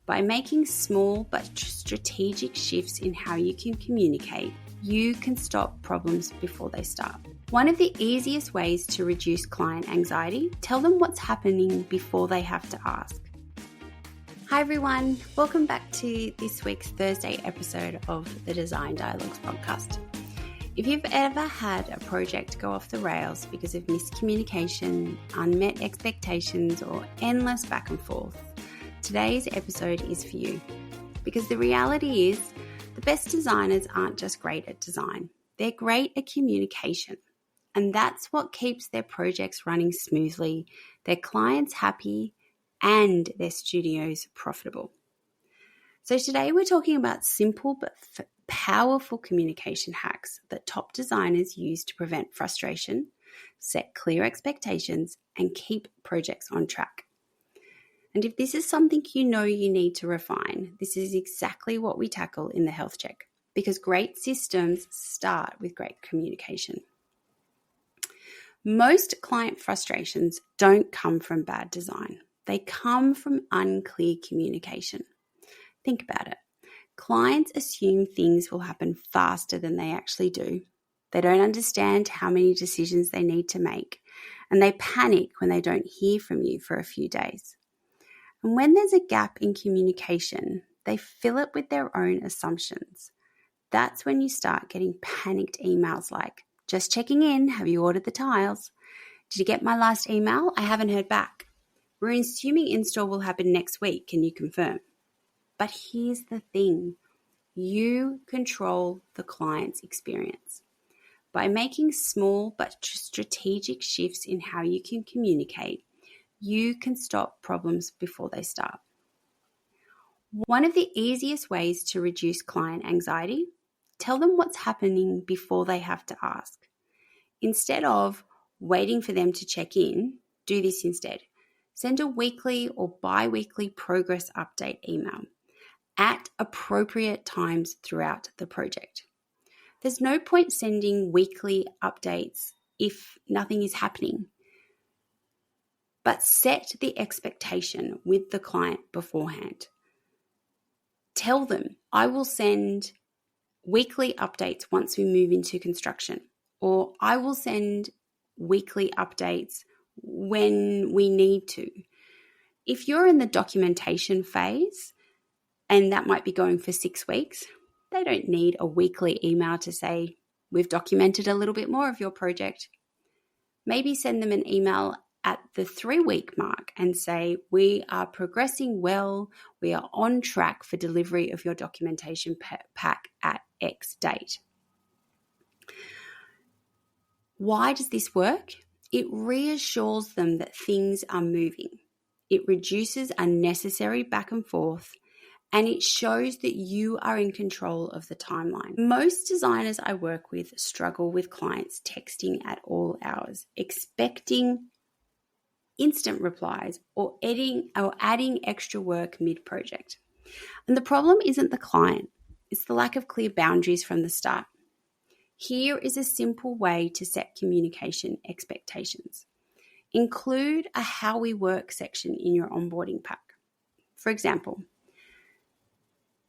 By making small but strategic shifts in how you can communicate, you can stop problems before they start. One of the easiest ways to reduce client anxiety, tell them what's happening before they have to ask. Hi everyone, welcome back to this week's Thursday episode of the Design Dialogues podcast. If you've ever had a project go off the rails because of miscommunication, unmet expectations, or endless back and forth, today's episode is for you. Because the reality is, the best designers aren't just great at design, they're great at communication. And that's what keeps their projects running smoothly, their clients happy, and their studios profitable. So today we're talking about simple but powerful communication hacks that top designers use to prevent frustration, set clear expectations, and keep projects on track. And if this is something you know you need to refine, this is exactly what we tackle in the health check, because great systems start with great communication. Most client frustrations don't come from bad design. They come from unclear communication. Think about it. Clients assume things will happen faster than they actually do. They don't understand how many decisions they need to make, and they panic when they don't hear from you for a few days. And when there's a gap in communication, they fill it with their own assumptions. That's when you start getting panicked emails like, "Just checking in, have you ordered the tiles? Did you get my last email? I haven't heard back. We're assuming install will happen next week, can you confirm?" But here's the thing, you control the client's experience. By making small but strategic shifts in how you can communicate, you can stop problems before they start. One of the easiest ways to reduce client anxiety, tell them what's happening before they have to ask. Instead of waiting for them to check in, do this instead. Send a weekly or bi-weekly progress update email at appropriate times throughout the project. There's no point sending weekly updates if nothing is happening. But set the expectation with the client beforehand. Tell them, I will send weekly updates once we move into construction, or I will send weekly updates when we need to. If you're in the documentation phase, and that might be going for 6 weeks, they don't need a weekly email to say, we've documented a little bit more of your project. Maybe send them an email at the 3-week mark and say, we are progressing well, we are on track for delivery of your documentation pack at X date. Why does this work? It reassures them that things are moving. It reduces unnecessary back and forth, and it shows that you are in control of the timeline. Most designers I work with struggle with clients texting at all hours, expecting instant replies or adding extra work mid-project. And the problem isn't the client, it's the lack of clear boundaries from the start. Here is a simple way to set communication expectations. Include a how we work section in your onboarding pack. For example,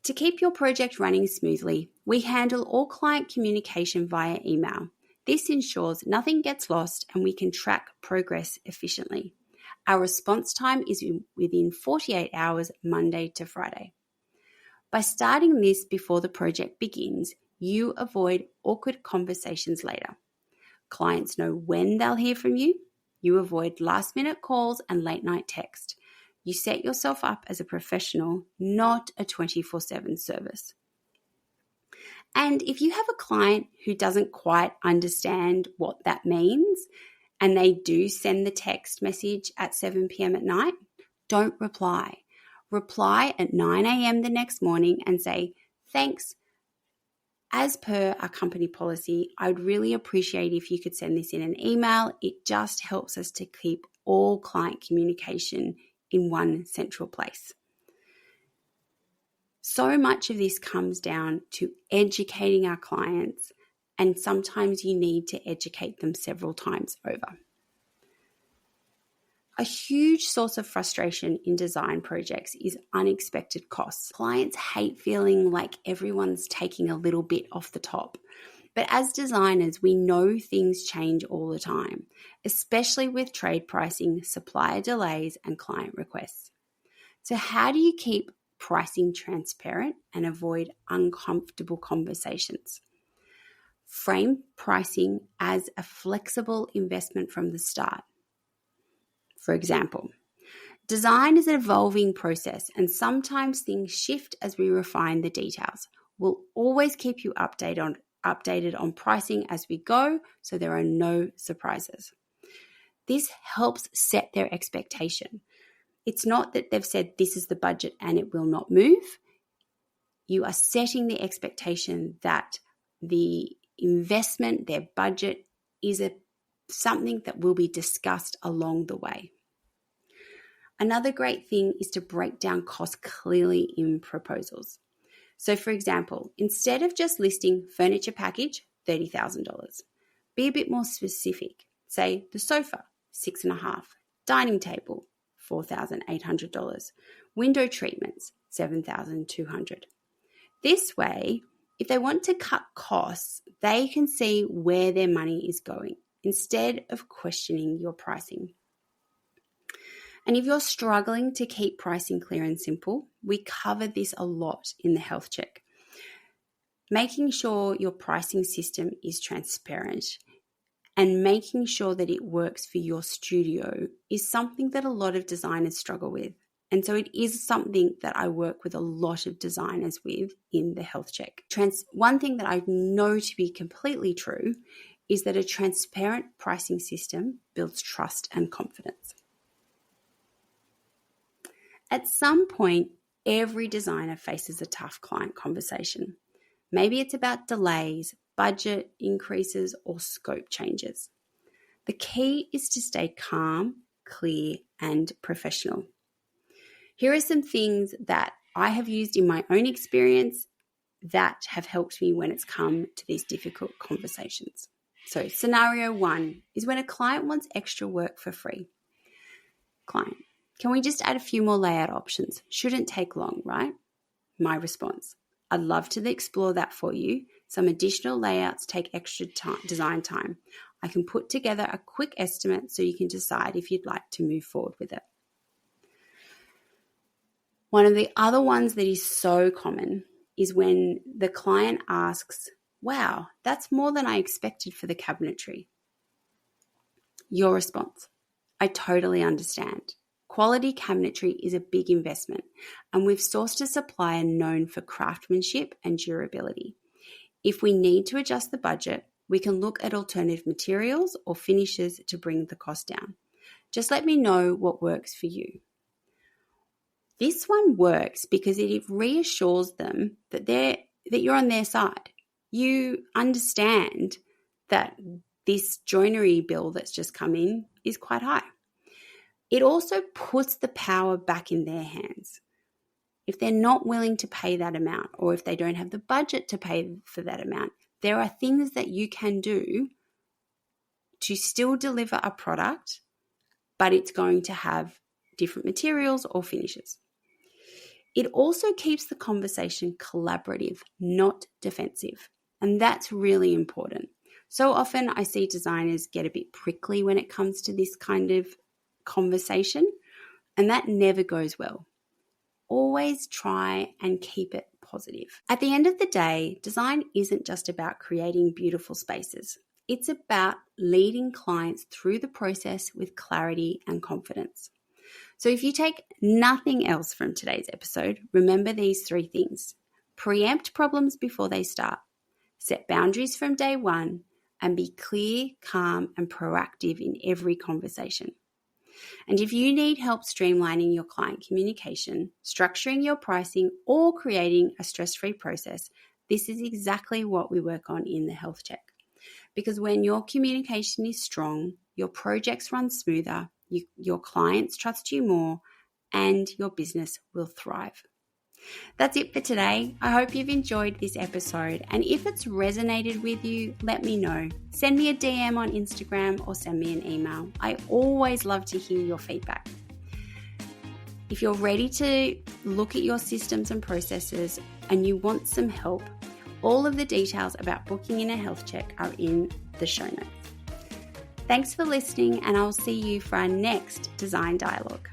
to keep your project running smoothly, we handle all client communication via email. This ensures nothing gets lost and we can track progress efficiently. Our response time is within 48 hours, Monday to Friday. By starting this before the project begins, you avoid awkward conversations later. Clients know when they'll hear from you. You avoid last-minute calls and late-night text. You set yourself up as a professional, not a 24/7 service. And if you have a client who doesn't quite understand what that means, and they do send the text message at 7 p.m. at night, don't reply. Reply at 9 a.m. the next morning and say, thanks. As per our company policy, I would really appreciate if you could send this in an email. It just helps us to keep all client communication in one central place. So much of this comes down to educating our clients, and sometimes you need to educate them several times over. A huge source of frustration in design projects is unexpected costs. Clients hate feeling like everyone's taking a little bit off the top. But as designers, we know things change all the time, especially with trade pricing, supplier delays, and client requests. So how do you keep pricing transparent and avoid uncomfortable conversations? Frame pricing as a flexible investment from the start. For example, design is an evolving process and sometimes things shift as we refine the details. We'll always keep you updated on pricing as we go, so there are no surprises. This helps set their expectation. It's not that they've said this is the budget and it will not move. You are setting the expectation that the investment, their budget, is something that will be discussed along the way. Another great thing is to break down costs clearly in proposals. So for example, instead of just listing furniture package, $30,000, be a bit more specific. Say the sofa, $6,500, dining table, $4,800, window treatments, $7,200. This way, if they want to cut costs, they can see where their money is going instead of questioning your pricing. And if you're struggling to keep pricing clear and simple, we cover this a lot in the health check. Making sure your pricing system is transparent and making sure that it works for your studio is something that a lot of designers struggle with. And so it is something that I work with a lot of designers with in the health check. One thing that I know to be completely true is that a transparent pricing system builds trust and confidence. At some point, every designer faces a tough client conversation. Maybe it's about delays, budget increases, or scope changes. The key is to stay calm, clear, and professional. Here are some things that I have used in my own experience that have helped me when it's come to these difficult conversations. So scenario 1 is when a client wants extra work for free. Client: can we just add a few more layout options? Shouldn't take long, right? My response: I'd love to explore that for you. Some additional layouts take extra design time. I can put together a quick estimate so you can decide if you'd like to move forward with it. One of the other ones that is so common is when the client asks, wow, that's more than I expected for the cabinetry. Your response: I totally understand. Quality cabinetry is a big investment, and we've sourced a supplier known for craftsmanship and durability. If we need to adjust the budget, we can look at alternative materials or finishes to bring the cost down. Just let me know what works for you. This one works because it reassures them that you're on their side. You understand that this joinery bill that's just come in is quite high. It also puts the power back in their hands. If they're not willing to pay that amount, or if they don't have the budget to pay for that amount, there are things that you can do to still deliver a product, but it's going to have different materials or finishes. It also keeps the conversation collaborative, not defensive. And that's really important. So often I see designers get a bit prickly when it comes to this kind of conversation, and that never goes well. Always try and keep it positive. At the end of the day, design isn't just about creating beautiful spaces. It's about leading clients through the process with clarity and confidence. So if you take nothing else from today's episode, remember these 3 things. Preempt problems before they start. Set boundaries from day one, and be clear, calm, and proactive in every conversation. And if you need help streamlining your client communication, structuring your pricing, or creating a stress-free process, this is exactly what we work on in the health check. Because when your communication is strong, your projects run smoother, your clients trust you more, and your business will thrive. That's it for today. I hope you've enjoyed this episode, and if it's resonated with you, let me know. Send me a DM on Instagram or send me an email. I always love to hear your feedback. If you're ready to look at your systems and processes and you want some help, all of the details about booking in a health check are in the show notes. Thanks for listening, and I'll see you for our next Design Dialogue.